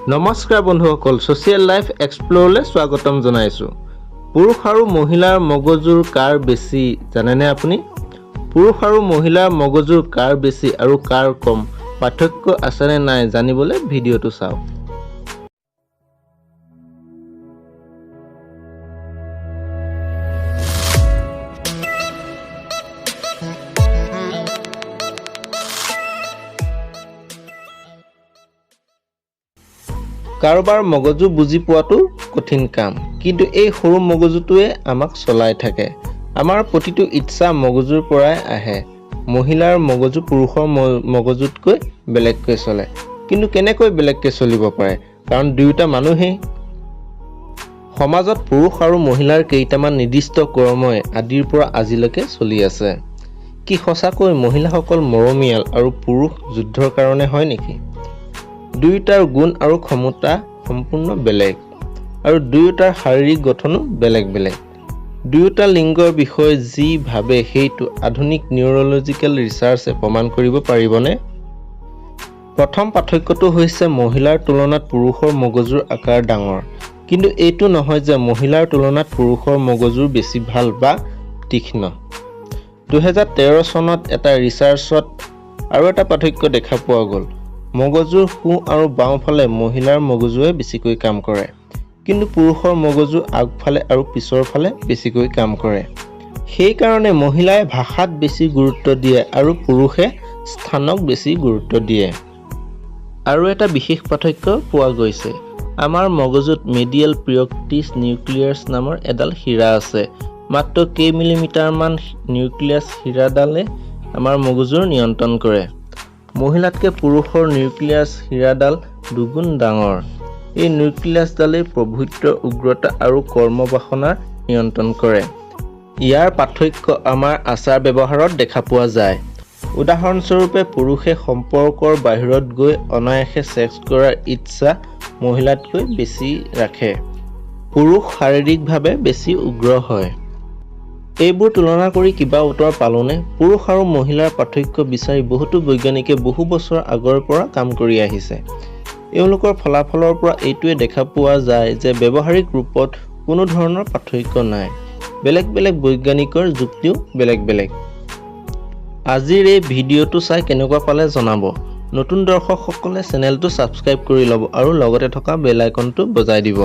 নমস্কাৰ বন্ধুসকল, social life এক্সপ্ল'ৰলৈ স্বাগতম জনাইছোঁ। পুৰুষ আৰু মহিলাৰ মগজুৰ কাৰ বেছি জানেনে আপুনি? পুৰুষ আৰু মহিলাৰ মগজুৰ কাৰ বেছি আৰু কাৰ কম, পাৰ্থক্য আছেনে নাই জানিবলৈ ভিডিঅ'টো চাওক। কাৰোবাৰ মগজু বুজি পোৱাটো কঠিন কাম, কিন্তু এই সৰু মগজুটোৱে আমাক চলাই থাকে। আমাৰ প্ৰতিটো ইচ্ছা মগজুৰ পৰাই আহে। মহিলাৰ মগজু পুৰুষৰ মগজুতকৈ বেলেগকৈ চলে, কিন্তু কেনেকৈ বেলেগকৈ চলিব পাৰে? কাৰণ দুয়োটা মানুহেই। সমাজত পুৰুষ আৰু মহিলাৰ কেইটামান নিৰ্দিষ্ট কৰ্মই আদিৰ পৰা আজিলৈকে চলি আছে। কি সঁচাকৈ মহিলাসকল মৰমীয়াল আৰু পুৰুষ যুদ্ধৰ কাৰণে হয় নেকি? দুয়োটাৰ গুণ আৰু ক্ষমতা সম্পূৰ্ণ বেলেগ, আৰু দুয়োটাৰ শাৰীৰিক গঠনো বেলেগ বেলেগ। দুয়োটা লিংগৰ বিষয়ে যি ভাবে সেইটো আধুনিক নিউৰলজিকেল ৰিচাৰ্চে প্ৰমাণ কৰিব পাৰিবনে? প্ৰথম পাৰ্থক্যটো হৈছে মহিলাৰ তুলনাত পুৰুষৰ মগজুৰ আকাৰ ডাঙৰ, কিন্তু এইটো নহয় যে মহিলাৰ তুলনাত পুৰুষৰ মগজুৰ বেছি ভাল বা তীক্ষ্ণ। 2013 চনত এটা ৰিচাৰ্চত আৰু এটা পাৰ্থক্য দেখা পোৱা গ'ল। মগজুৰ সোঁ আৰু বাওঁফালে মহিলাৰ মগজুৱে বেছিকৈ কাম কৰে, কিন্তু পুৰুষৰ মগজু আগফালে আৰু পিছৰ ফালে বেছিকৈ কাম কৰে। সেইকাৰণে মহিলাই ভাষাত বেছি গুৰুত্ব দিয়ে আৰু পুৰুষে স্থানক বেছি গুৰুত্ব দিয়ে। আৰু এটা বিশেষ পাৰ্থক্য পোৱা গৈছে। আমাৰ মগজুত মেডিয়েল প্ৰিয়ক্টিছ নিউক্লিয়াছ নামৰ এডাল হীৰা আছে। মাত্ৰ কেইমিলিমিটাৰমান নিউক্লিয়াছ হীৰাডালে আমাৰ মগজুৰ নিয়ন্ত্ৰণ কৰে। মহিলাতকৈ পুৰুষৰ নিউক্লিয়াছ হীৰাডাল দুগুণ ডাঙৰ। এই নিউক্লিয়াছডালেই প্ৰভুত্বৰ উগ্ৰতা আৰু কৰ্মবাসনাৰ নিয়ন্ত্ৰণ কৰে। ইয়াৰ পাৰ্থক্য আমাৰ আচাৰ ব্যৱহাৰত দেখা পোৱা যায়। উদাহৰণস্বৰূপে, পুৰুষে সম্পৰ্কৰ বাহিৰত গৈ অনায়াসে ছেক্স কৰাৰ ইচ্ছা মহিলাতকৈ বেছি ৰাখে। পুৰুষ শাৰীৰিকভাৱে বেছি উগ্ৰ হয়। এইবোৰ তুলনা কৰি কিবা উত্তৰ পালোনে? পুৰুষ আৰু মহিলাৰ পাৰ্থক্য বিচাৰি বহুতো বৈজ্ঞানিকে বহু বছৰ আগৰ পৰা কাম কৰি আহিছে। এওঁলোকৰ ফলাফলৰ পৰা এইটোৱে দেখা পোৱা যায় যে ব্যৱহাৰিক ৰূপত কোনো ধৰণৰ পাৰ্থক্য নাই। বেলেগ বেলেগ বৈজ্ঞানিকৰ যুক্তিও বেলেগ বেলেগ। আজিৰ এই ভিডিঅ'টো চাই কেনেকুৱা পালে জনাব। নতুন দৰ্শকসকলে চেনেলটো ছাবস্ক্ৰাইব কৰি ল'ব আৰু লগতে থকা বেল আইকনটো বজাই দিব।